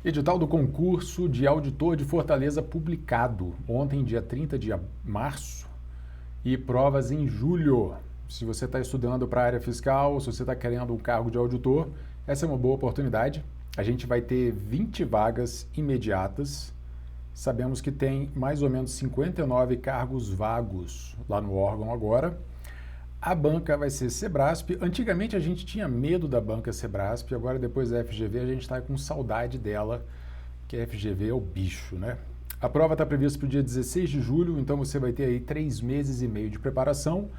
Edital do concurso de auditor de Fortaleza publicado ontem, dia 30 de março, e provas em julho. Se você está estudando para a área fiscal, se você está querendo um cargo de auditor, essa é uma boa oportunidade. A gente vai ter 20 vagas imediatas. Sabemos que tem mais ou menos 59 cargos vagos lá no órgão agora. A banca vai ser Sebrasp. Antigamente a gente tinha medo da banca Sebrasp, agora depois da FGV a gente está com saudade dela, que a FGV é o bicho, né? A prova está prevista para o dia 16 de julho, então você vai ter aí 3 meses e meio de preparação.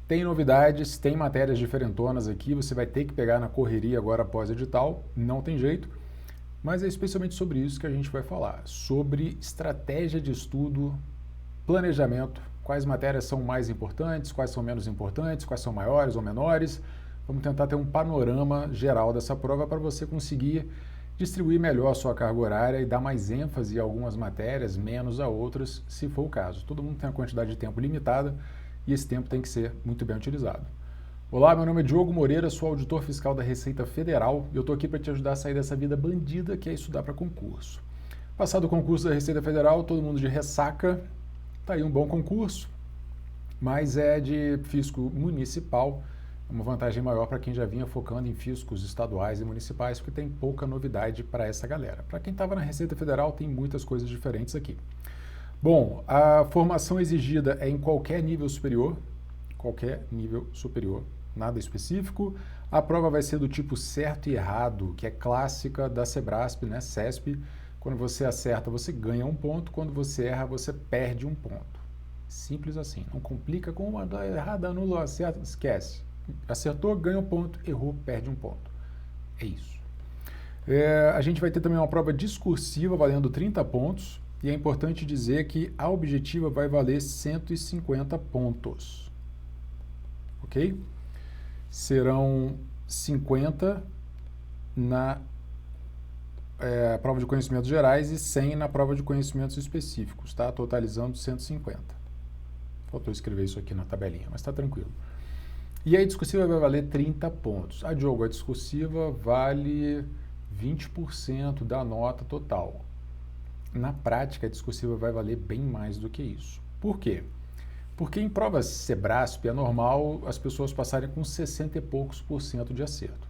Tem novidades, tem matérias diferentonas aqui, você vai ter que pegar na correria agora após edital, não tem jeito. Mas é especialmente sobre isso que a gente vai falar, sobre estratégia de estudo, planejamento, quais matérias são mais importantes, quais são menos importantes, quais são maiores ou menores. Vamos tentar ter um panorama geral dessa prova para você conseguir distribuir melhor a sua carga horária e dar mais ênfase a algumas matérias, menos a outras, se for o caso. Todo mundo tem uma quantidade de tempo limitada e esse tempo tem que ser muito bem utilizado. Olá, meu nome é Diogo Moreira, sou auditor fiscal da Receita Federal e eu estou aqui para te ajudar a sair dessa vida bandida que é estudar para concurso. Passado o concurso da Receita Federal, todo mundo de ressaca, tá aí um bom concurso, mas é de fisco municipal, uma vantagem maior para quem já vinha focando em fiscos estaduais e municipais, porque tem pouca novidade para essa galera. Para quem estava na Receita Federal, tem muitas coisas diferentes aqui. Bom, a formação exigida é em qualquer nível superior, nada específico. A prova vai ser do tipo certo e errado, que é clássica da Sebrasp, né, CESP. Quando você acerta, você ganha um ponto. Quando você erra, você perde um ponto. Simples assim. Não complica com uma errada, anula, acerta, esquece. Acertou, ganha um ponto. Errou, perde um ponto. É isso. A gente vai ter também uma prova discursiva valendo 30 pontos. E é importante dizer que a objetiva vai valer 150 pontos. Ok? Serão 50 na prova de conhecimentos gerais e 100 na prova de conhecimentos específicos, tá? Totalizando 150. Faltou escrever isso aqui na tabelinha, mas tá tranquilo. E a discursiva vai valer 30 pontos. Diogo, a discursiva vale 20% da nota total. Na prática, a discursiva vai valer bem mais do que isso. Por quê? Porque em provas Sebrasp é normal as pessoas passarem com 60 e poucos por cento de acerto.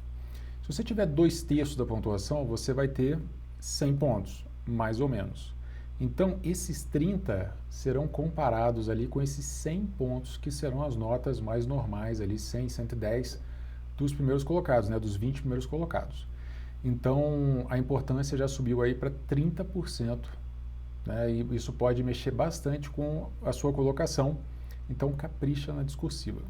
Se você tiver 2/3 da pontuação, você vai ter 100 pontos, mais ou menos. Então, esses 30 serão comparados ali com esses 100 pontos, que serão as notas mais normais ali, 100, 110 dos primeiros colocados, né, dos 20 primeiros colocados. Então, a importância já subiu aí para 30%, né, e isso pode mexer bastante com a sua colocação. Então, capricha na discursiva.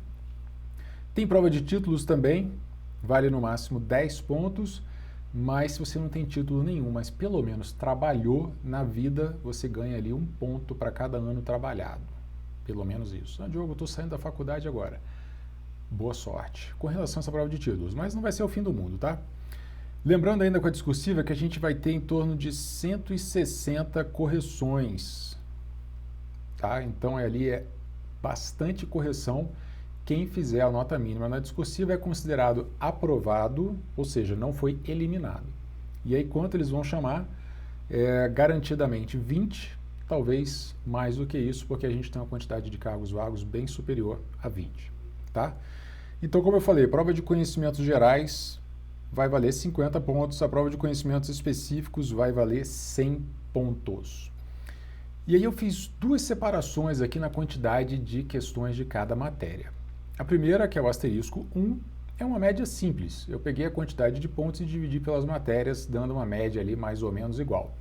Tem prova de títulos também, vale no máximo 10 pontos, mas se você não tem título nenhum, mas pelo menos trabalhou na vida, você ganha ali 1 ponto para cada ano trabalhado. Pelo menos isso. Diogo, eu estou saindo da faculdade agora. Boa sorte com relação a essa prova de títulos, mas não vai ser o fim do mundo, tá? Lembrando ainda com a discursiva que a gente vai ter em torno de 160 correções, tá? Então ali é bastante correção. Quem fizer a nota mínima na discursiva é considerado aprovado, ou seja, não foi eliminado. E aí quanto eles vão chamar? Garantidamente 20, talvez mais do que isso, porque a gente tem uma quantidade de cargos vagos bem superior a 20, tá? Então, como eu falei, prova de conhecimentos gerais vai valer 50 pontos, a prova de conhecimentos específicos vai valer 100 pontos. E aí eu fiz 2 separações aqui na quantidade de questões de cada matéria. A primeira, que é o asterisco 1, é uma média simples. Eu peguei a quantidade de pontos e dividi pelas matérias, dando uma média ali mais ou menos igual.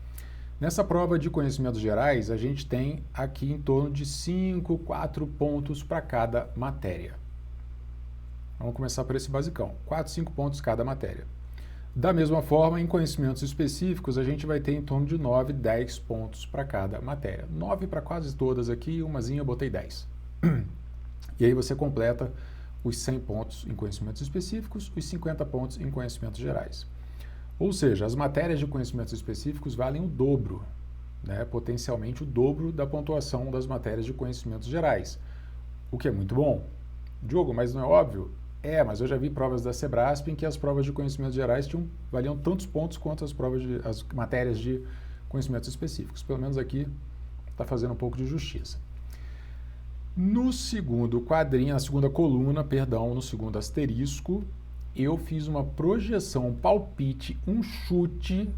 Nessa prova de conhecimentos gerais, a gente tem aqui em torno de 5, 4 pontos para cada matéria. Vamos começar por esse basicão. 4, 5 pontos cada matéria. Da mesma forma, em conhecimentos específicos, a gente vai ter em torno de 9, 10 pontos para cada matéria. 9 para quase todas aqui, umazinha eu botei 10. E aí você completa os 100 pontos em conhecimentos específicos, os 50 pontos em conhecimentos gerais. Ou seja, as matérias de conhecimentos específicos valem o dobro, né? Potencialmente o dobro da pontuação das matérias de conhecimentos gerais, o que é muito bom. Diogo, mas não é óbvio? Mas eu já vi provas da Sebrasp em que as provas de conhecimentos gerais valiam tantos pontos quanto as matérias de conhecimentos específicos. Pelo menos aqui está fazendo um pouco de justiça. No segundo quadrinho, na segunda coluna, no segundo asterisco, eu fiz uma projeção, um palpite, um chute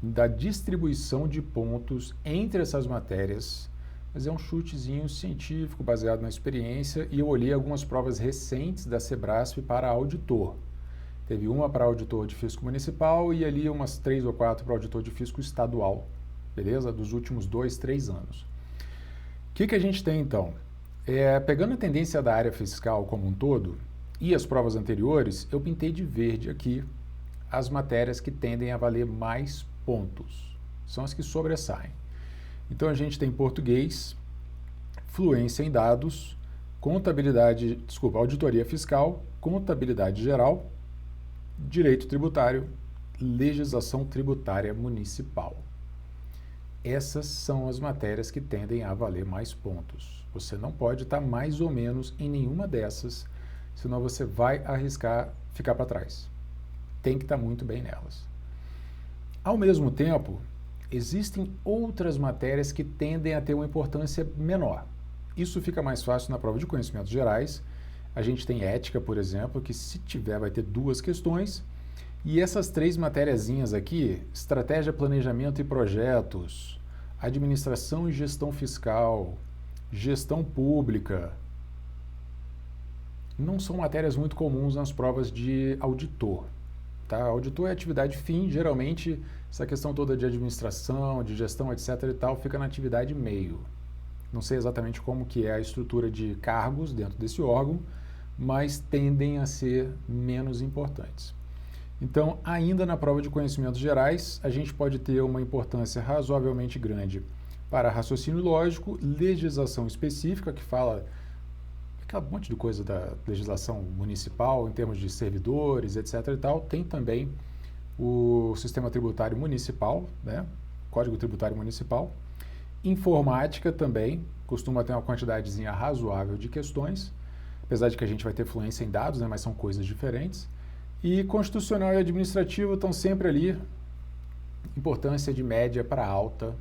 da distribuição de pontos entre essas matérias, mas é um chutezinho científico baseado na experiência, e eu olhei algumas provas recentes da Sebrasp para auditor. Teve uma para auditor de fisco municipal e ali umas 3 ou 4 para auditor de fisco estadual, beleza? Dos últimos 2, 3 anos. O que a gente tem então? Pegando a tendência da área fiscal como um todo e as provas anteriores, eu pintei de verde aqui as matérias que tendem a valer mais pontos. São as que sobressaem. Então a gente tem português, fluência em dados, auditoria fiscal, contabilidade geral, direito tributário, legislação tributária municipal. Essas são as matérias que tendem a valer mais pontos. Você não pode estar mais ou menos em nenhuma dessas, senão você vai arriscar ficar para trás. Tem que estar muito bem nelas. Ao mesmo tempo, existem outras matérias que tendem a ter uma importância menor. Isso fica mais fácil na prova de conhecimentos gerais. A gente tem ética, por exemplo, que se tiver vai ter 2 questões. E essas 3 matériazinhas aqui, estratégia, planejamento e projetos, administração e gestão fiscal, gestão pública, não são matérias muito comuns nas provas de auditor. Tá? Auditor é atividade fim, geralmente essa questão toda de administração, de gestão, etc. e tal, fica na atividade meio. Não sei exatamente como que é a estrutura de cargos dentro desse órgão, mas tendem a ser menos importantes. Então, ainda na prova de conhecimentos gerais, a gente pode ter uma importância razoavelmente grande para raciocínio lógico, legislação específica, que fala aquele monte de coisa da legislação municipal, em termos de servidores, etc. e tal. Tem também o sistema tributário municipal, né? Código tributário municipal. Informática também, costuma ter uma quantidadezinha razoável de questões, apesar de que a gente vai ter fluência em dados, né? Mas são coisas diferentes. E constitucional e administrativo estão sempre ali, importância de média para alta,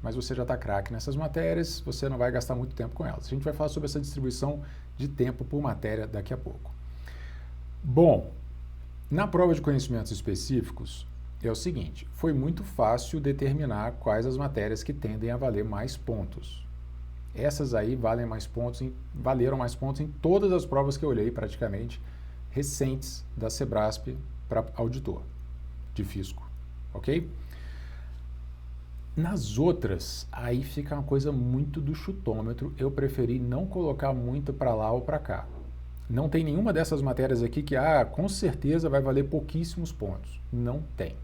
mas você já está craque nessas matérias, você não vai gastar muito tempo com elas. A gente vai falar sobre essa distribuição de tempo por matéria daqui a pouco. Bom, na prova de conhecimentos específicos, é o seguinte, foi muito fácil determinar quais as matérias que tendem a valer mais pontos. Essas aí valeram mais pontos em todas as provas que eu olhei praticamente, recentes da Sebrasp para auditor de fisco, ok? Nas outras, aí fica uma coisa muito do chutômetro, eu preferi não colocar muito para lá ou para cá. Não tem nenhuma dessas matérias aqui que, com certeza vai valer pouquíssimos pontos. Não tem.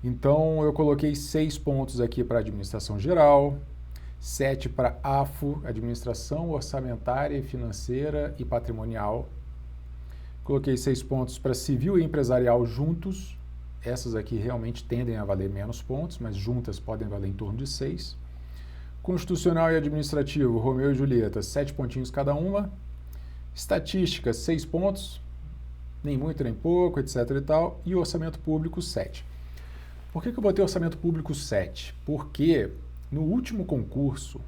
Então, eu coloquei 6 pontos aqui para administração geral, 7 para AFO, administração orçamentária, financeira e patrimonial. Coloquei 6 pontos para civil e empresarial juntos. Essas aqui realmente tendem a valer menos pontos, mas juntas podem valer em torno de 6. Constitucional e administrativo, Romeu e Julieta, 7 pontinhos cada uma. Estatística, 6 pontos, nem muito nem pouco, etc. e tal. E orçamento público, 7. Por que eu botei orçamento público 7? Porque no último concurso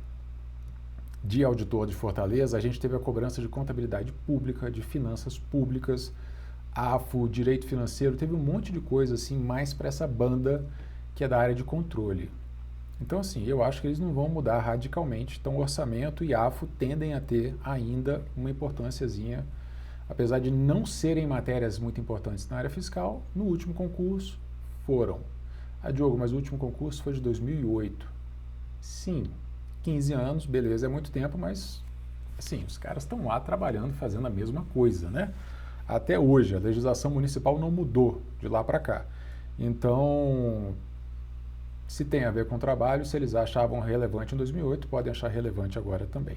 de auditor de Fortaleza, a gente teve a cobrança de contabilidade pública, de finanças públicas, AFO, direito financeiro, teve um monte de coisa assim, mais para essa banda que é da área de controle. Então, assim, eu acho que eles não vão mudar radicalmente. Então, orçamento e AFO tendem a ter ainda uma importânciazinha, apesar de não serem matérias muito importantes na área fiscal, no último concurso foram. Diogo, mas o último concurso foi de 2008. Sim, 15 anos, beleza, é muito tempo, mas, assim, os caras estão lá trabalhando, fazendo a mesma coisa, né? Até hoje, a legislação municipal não mudou de lá para cá. Então, se tem a ver com trabalho, se eles achavam relevante em 2008, podem achar relevante agora também.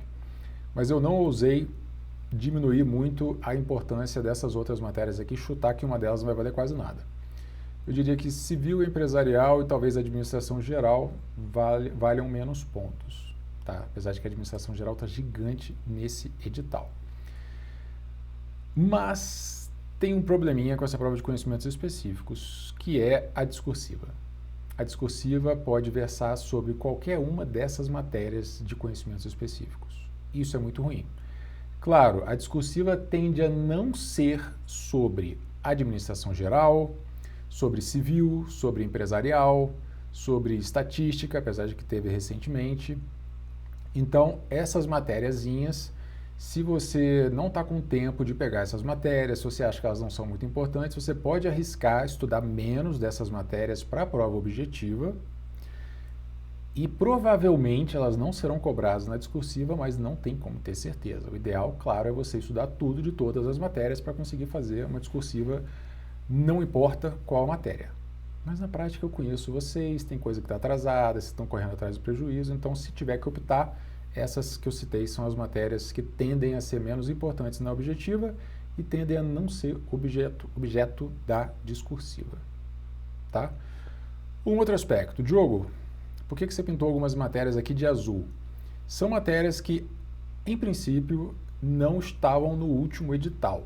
Mas eu não ousei diminuir muito a importância dessas outras matérias aqui, chutar que uma delas não vai valer quase nada. Eu diria que civil, empresarial e talvez administração geral valham menos pontos, tá? Apesar de que a administração geral está gigante nesse edital. Mas tem um probleminha com essa prova de conhecimentos específicos, que é a discursiva. A discursiva pode versar sobre qualquer uma dessas matérias de conhecimentos específicos. Isso é muito ruim. Claro, a discursiva tende a não ser sobre administração geral, sobre civil, sobre empresarial, sobre estatística, apesar de que teve recentemente. Então, essas matériazinhas, se você não está com tempo de pegar essas matérias, se você acha que elas não são muito importantes, você pode arriscar estudar menos dessas matérias para a prova objetiva e provavelmente elas não serão cobradas na discursiva, mas não tem como ter certeza. O ideal, claro, é você estudar tudo de todas as matérias para conseguir fazer uma discursiva, não importa qual matéria. Mas na prática eu conheço vocês, tem coisa que está atrasada, vocês estão correndo atrás do prejuízo, então se tiver que optar, essas que eu citei são as matérias que tendem a ser menos importantes na objetiva e tendem a não ser objeto da discursiva. Tá? Um outro aspecto, Diogo, por que você pintou algumas matérias aqui de azul? São matérias que, em princípio, não estavam no último edital.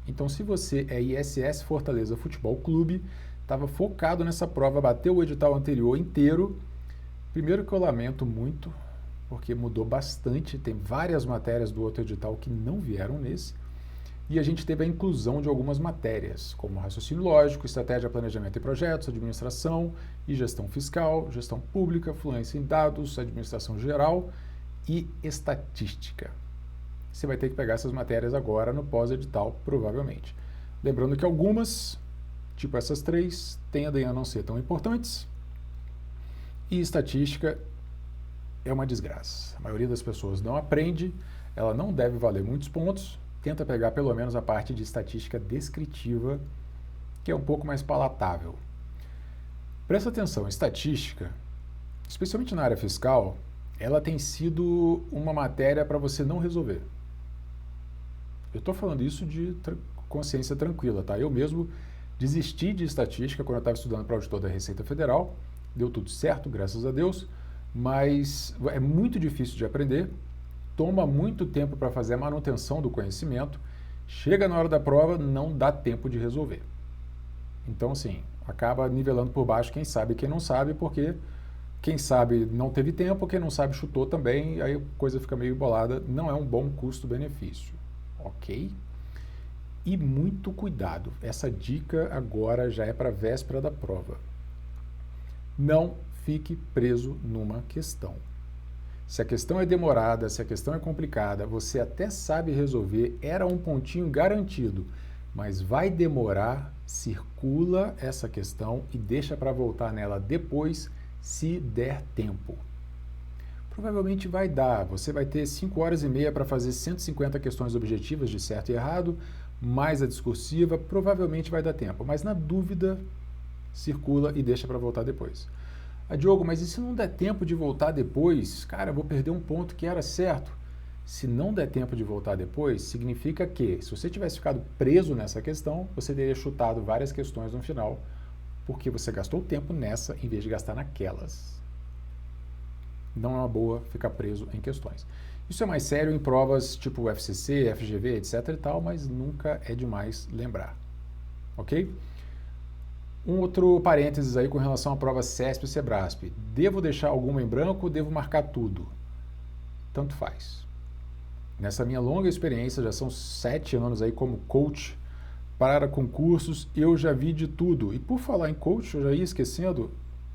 Então, se você é ISS Fortaleza Futebol Clube, estava focado nessa prova, bateu o edital anterior inteiro, primeiro que eu lamento muito, porque mudou bastante, tem várias matérias do outro edital que não vieram nesse, e a gente teve a inclusão de algumas matérias, como raciocínio lógico, estratégia, planejamento e projetos, administração e gestão fiscal, gestão pública, fluência em dados, administração geral e estatística. Você vai ter que pegar essas matérias agora no pós-edital, provavelmente. Lembrando que algumas, tipo essas três, tendem a não ser tão importantes, e estatística é uma desgraça. A maioria das pessoas não aprende, ela não deve valer muitos pontos, tenta pegar pelo menos a parte de estatística descritiva, que é um pouco mais palatável. Presta atenção, estatística, especialmente na área fiscal, ela tem sido uma matéria para você não resolver. Eu estou falando isso de consciência tranquila, tá? Eu mesmo desisti de estatística quando eu estava estudando para auditor da Receita Federal, deu tudo certo, graças a Deus, mas é muito difícil de aprender, toma muito tempo para fazer a manutenção do conhecimento, chega na hora da prova, não dá tempo de resolver. Então, assim, acaba nivelando por baixo quem sabe e quem não sabe, porque quem sabe não teve tempo, quem não sabe chutou também, aí a coisa fica meio embolada, não é um bom custo-benefício, ok? E muito cuidado, essa dica agora já é para a véspera da prova. Não fique preso numa questão. Se a questão é demorada, se a questão é complicada, você até sabe resolver, era um pontinho garantido, mas vai demorar, circula essa questão e deixa para voltar nela depois, se der tempo. Provavelmente vai dar, você vai ter 5 horas e meia para fazer 150 questões objetivas de certo e errado, mais a discursiva, provavelmente vai dar tempo, mas na dúvida, circula e deixa para voltar depois. Ah, Diogo, mas e se não der tempo de voltar depois? Cara, eu vou perder um ponto que era certo. Se não der tempo de voltar depois, significa que, se você tivesse ficado preso nessa questão, você teria chutado várias questões no final, porque você gastou tempo nessa em vez de gastar naquelas. Não é uma boa ficar preso em questões. Isso é mais sério em provas tipo FCC, FGV, etc e tal, mas nunca é demais lembrar. Ok? Um outro parênteses aí com relação à prova CESP e SEBRASP. Devo deixar alguma em branco ou devo marcar tudo? Tanto faz. Nessa minha longa experiência, já são 7 anos aí como coach para concursos, eu já vi de tudo. E por falar em coach, eu já ia esquecendo,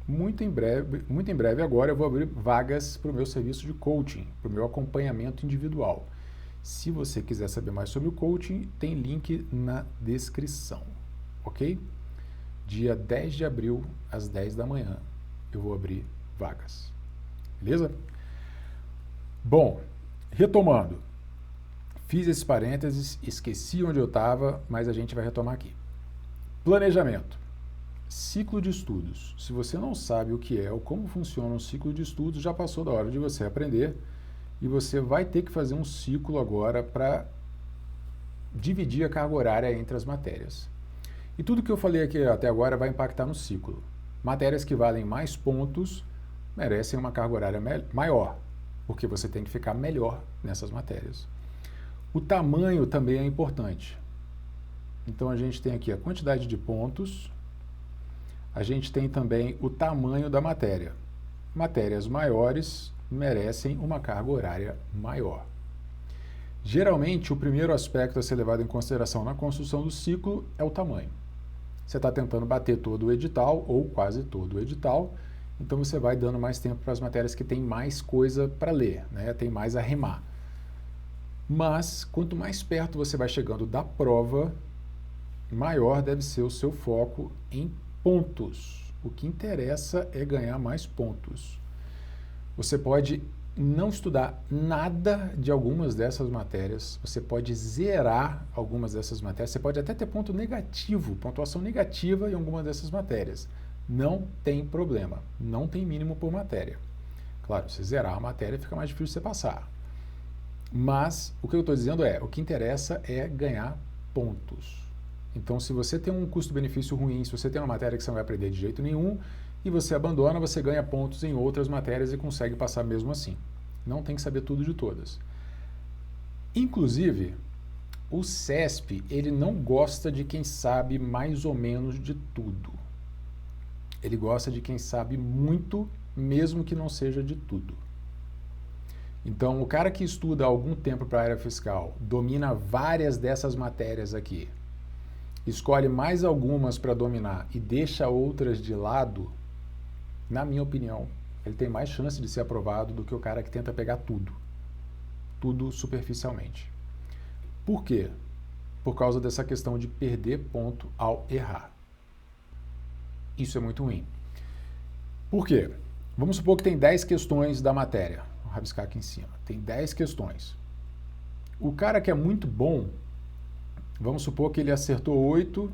muito em breve agora eu vou abrir vagas para o meu serviço de coaching, para o meu acompanhamento individual. Se você quiser saber mais sobre o coaching, tem link na descrição, ok? Dia 10 de abril, às 10 da manhã, eu vou abrir vagas. Beleza? Bom, retomando. Fiz esses parênteses, esqueci onde eu estava, mas a gente vai retomar aqui. Planejamento. Ciclo de estudos. Se você não sabe o que é ou como funciona um ciclo de estudos, já passou da hora de você aprender e você vai ter que fazer um ciclo agora para dividir a carga horária entre as matérias. E tudo que eu falei aqui até agora vai impactar no ciclo. Matérias que valem mais pontos merecem uma carga horária maior, porque você tem que ficar melhor nessas matérias. O tamanho também é importante. Então, a gente tem aqui a quantidade de pontos, a gente tem também o tamanho da matéria. Matérias maiores merecem uma carga horária maior. Geralmente, o primeiro aspecto a ser levado em consideração na construção do ciclo é o tamanho. Você está tentando bater todo o edital, ou quase todo o edital, então você vai dando mais tempo para as matérias que tem mais coisa para ler, né? Tem mais a remar. Mas, quanto mais perto você vai chegando da prova, maior deve ser o seu foco em pontos. O que interessa é ganhar mais pontos. Você pode não estudar nada de algumas dessas matérias, você pode zerar algumas dessas matérias, você pode até ter ponto negativo, pontuação negativa em alguma dessas matérias. Não tem problema, não tem mínimo por matéria. Claro, se zerar a matéria fica mais difícil você passar. Mas o que eu estou dizendo é, o que interessa é ganhar pontos. Então, se você tem um custo-benefício ruim, se você tem uma matéria que você não vai aprender de jeito nenhum, e você abandona, você ganha pontos em outras matérias e consegue passar mesmo assim. Não tem que saber tudo de todas. Inclusive, o CESP, ele não gosta de quem sabe mais ou menos de tudo. Ele gosta de quem sabe muito, mesmo que não seja de tudo. Então, o cara que estuda há algum tempo para a área fiscal, domina várias dessas matérias aqui, escolhe mais algumas para dominar e deixa outras de lado, na minha opinião, ele tem mais chance de ser aprovado do que o cara que tenta pegar tudo superficialmente. Por quê? Por causa dessa questão de perder ponto ao errar. Isso é muito ruim. Por quê? Vamos supor que tem 10 questões da matéria. Vou rabiscar aqui em cima. Tem 10 questões. O cara que é muito bom, vamos supor que ele acertou 8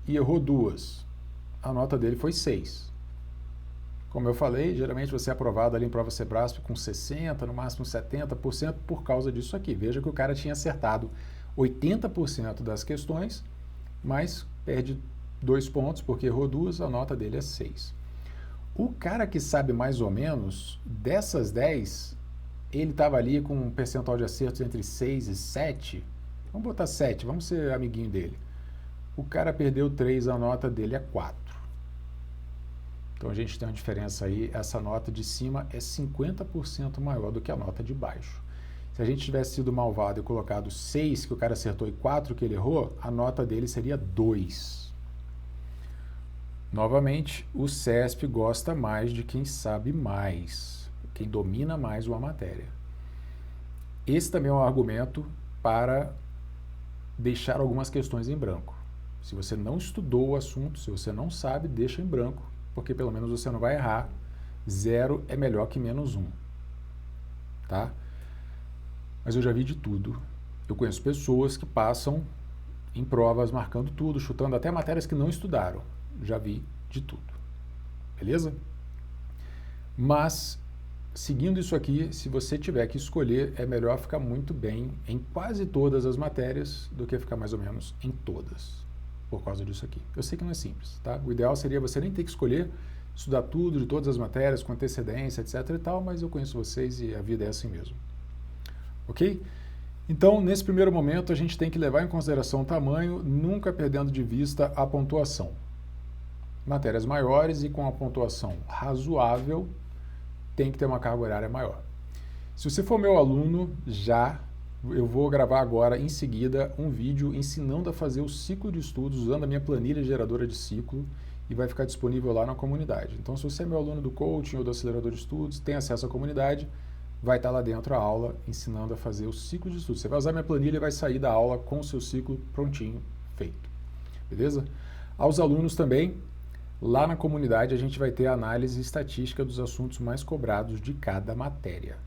e errou 2. A nota dele foi 6. Como eu falei, geralmente você é aprovado ali em prova Sebrasp com 60%, no máximo 70% por causa disso aqui. Veja que o cara tinha acertado 80% das questões, mas perde 2 pontos porque errou 2, a nota dele é 6. O cara que sabe mais ou menos, dessas 10, ele estava ali com um percentual de acertos entre 6 e 7. Vamos botar 7, vamos ser amiguinho dele. O cara perdeu 3, a nota dele é 4. Então, a gente tem uma diferença aí, essa nota de cima é 50% maior do que a nota de baixo. Se a gente tivesse sido malvado e colocado 6 que o cara acertou e 4 que ele errou, a nota dele seria 2. Novamente, o CESP gosta mais de quem sabe mais, quem domina mais uma matéria. Esse também é um argumento para deixar algumas questões em branco. Se você não estudou o assunto, se você não sabe, deixa em branco, porque pelo menos você não vai errar. 0 é melhor que -1, tá? Mas eu já vi de tudo. Eu conheço pessoas que passam em provas marcando tudo, chutando até matérias que não estudaram. Já vi de tudo. Beleza? Mas, seguindo isso aqui, se você tiver que escolher, é melhor ficar muito bem em quase todas as matérias do que ficar mais ou menos em todas. Por causa disso aqui. Eu sei que não é simples, tá? O ideal seria você nem ter que escolher, estudar tudo de todas as matérias, com antecedência, etc e tal, mas eu conheço vocês e a vida é assim mesmo. Ok? Então, nesse primeiro momento, a gente tem que levar em consideração o tamanho, nunca perdendo de vista a pontuação. Matérias maiores e com a pontuação razoável, tem que ter uma carga horária maior. Se você for meu aluno, eu vou gravar agora, em seguida, um vídeo ensinando a fazer o ciclo de estudos usando a minha planilha geradora de ciclo e vai ficar disponível lá na comunidade. Então, se você é meu aluno do coaching ou do acelerador de estudos, tem acesso à comunidade, vai estar lá dentro a aula ensinando a fazer o ciclo de estudos. Você vai usar minha planilha e vai sair da aula com o seu ciclo prontinho, feito. Beleza? Aos alunos também, lá na comunidade a gente vai ter a análise estatística dos assuntos mais cobrados de cada matéria.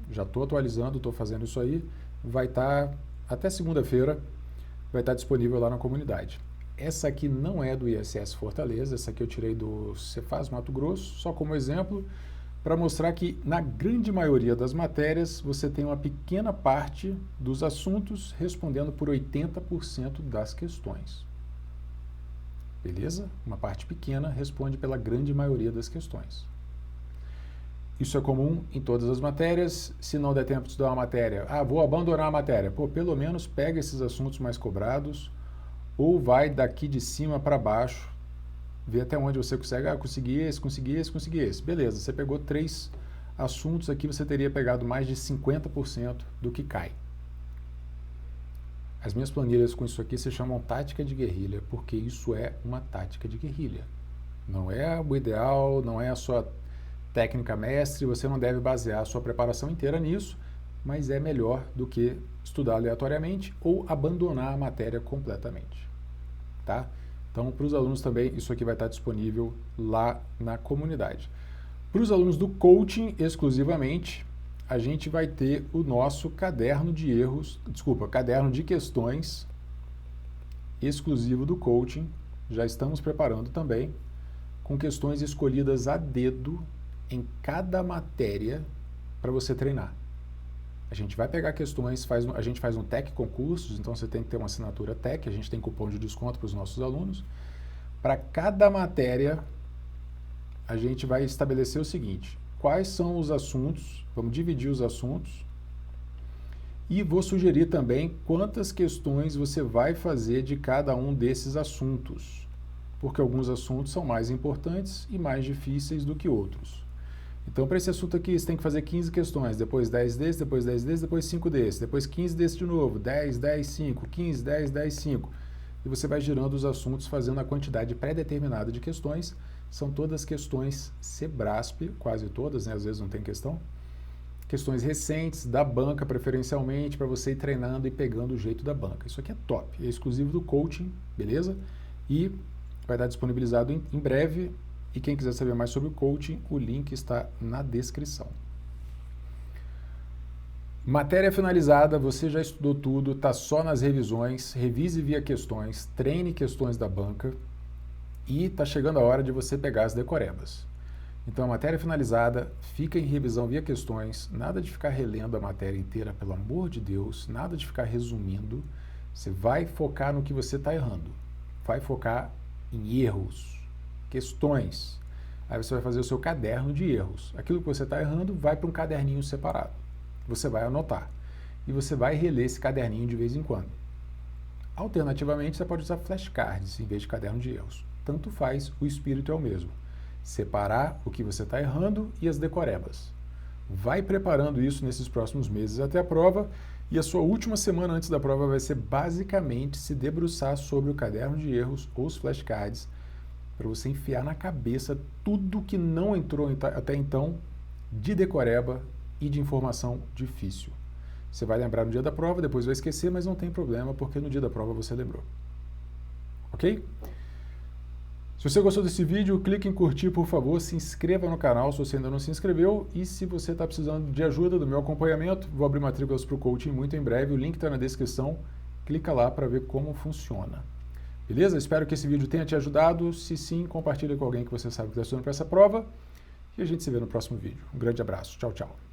Já estou atualizando, estou fazendo isso aí. Vai estar, até segunda-feira, vai estar disponível lá na comunidade. Essa aqui não é do ISS Fortaleza, essa aqui eu tirei do Cefaz Mato Grosso, só como exemplo, para mostrar que na grande maioria das matérias você tem uma pequena parte dos assuntos respondendo por 80% das questões. Beleza? Uma parte pequena responde pela grande maioria das questões. Isso é comum em todas as matérias. Se não der tempo de estudar uma matéria, vou abandonar a matéria. Pelo menos pega esses assuntos mais cobrados ou vai daqui de cima para baixo, ver até onde você consegue. Ah, consegui esse, consegui esse, consegui esse. Beleza, você pegou 3 assuntos aqui, você teria pegado mais de 50% do que cai. As minhas planilhas com isso aqui se chamam tática de guerrilha, porque isso é uma tática de guerrilha. Não é o ideal, não é a sua técnica mestre, você não deve basear a sua preparação inteira nisso, mas é melhor do que estudar aleatoriamente ou abandonar a matéria completamente, tá? Então, para os alunos também, isso aqui vai estar disponível lá na comunidade. Para os alunos do coaching exclusivamente, a gente vai ter o nosso caderno de erros, caderno de questões exclusivo do coaching. Já estamos preparando também, com questões escolhidas a dedo em cada matéria para você treinar. A gente vai pegar questões, a gente faz um TEC concursos, então você tem que ter uma assinatura TEC, a gente tem cupom de desconto para os nossos alunos. Para cada matéria, a gente vai estabelecer o seguinte: quais são os assuntos, vamos dividir os assuntos, e vou sugerir também quantas questões você vai fazer de cada um desses assuntos, porque alguns assuntos são mais importantes e mais difíceis do que outros. Então, para esse assunto aqui, você tem que fazer 15 questões, depois 10 desses, depois 10 desses, depois 5 desses, depois 15 desses de novo, 10, 10, 5, 15, 10, 10, 5. E você vai girando os assuntos, fazendo a quantidade pré-determinada de questões. São todas questões Sebrasp, quase todas, né? Às vezes não tem questão. Questões recentes, da banca preferencialmente, para você ir treinando e pegando o jeito da banca. Isso aqui é top, é exclusivo do coaching, beleza? E vai estar disponibilizado em breve. E quem quiser saber mais sobre o coaching, o link está na descrição. Matéria finalizada, você já estudou tudo, está só nas revisões, revise via questões, treine questões da banca e está chegando a hora de você pegar as decorebas. Então, a matéria finalizada fica em revisão via questões, nada de ficar relendo a matéria inteira, pelo amor de Deus, nada de ficar resumindo, você vai focar no que você está errando, vai focar em erros, questões. Aí você vai fazer o seu caderno de erros. Aquilo que você está errando vai para um caderninho separado. Você vai anotar. E você vai reler esse caderninho de vez em quando. Alternativamente, você pode usar flashcards em vez de caderno de erros. Tanto faz, o espírito é o mesmo. Separar o que você está errando e as decorebas. Vai preparando isso nesses próximos meses até a prova. E a sua última semana antes da prova vai ser basicamente se debruçar sobre o caderno de erros ou os flashcards, para você enfiar na cabeça tudo que não entrou até então de decoreba e de informação difícil. Você vai lembrar no dia da prova, depois vai esquecer, mas não tem problema, porque no dia da prova você lembrou. Ok? Se você gostou desse vídeo, clique em curtir, por favor, se inscreva no canal se você ainda não se inscreveu, e se você está precisando de ajuda do meu acompanhamento, vou abrir matrículas para o coaching muito em breve, o link está na descrição, clica lá para ver como funciona. Beleza? Espero que esse vídeo tenha te ajudado. Se sim, compartilhe com alguém que você sabe que está estudando para essa prova. E a gente se vê no próximo vídeo. Um grande abraço. Tchau, tchau.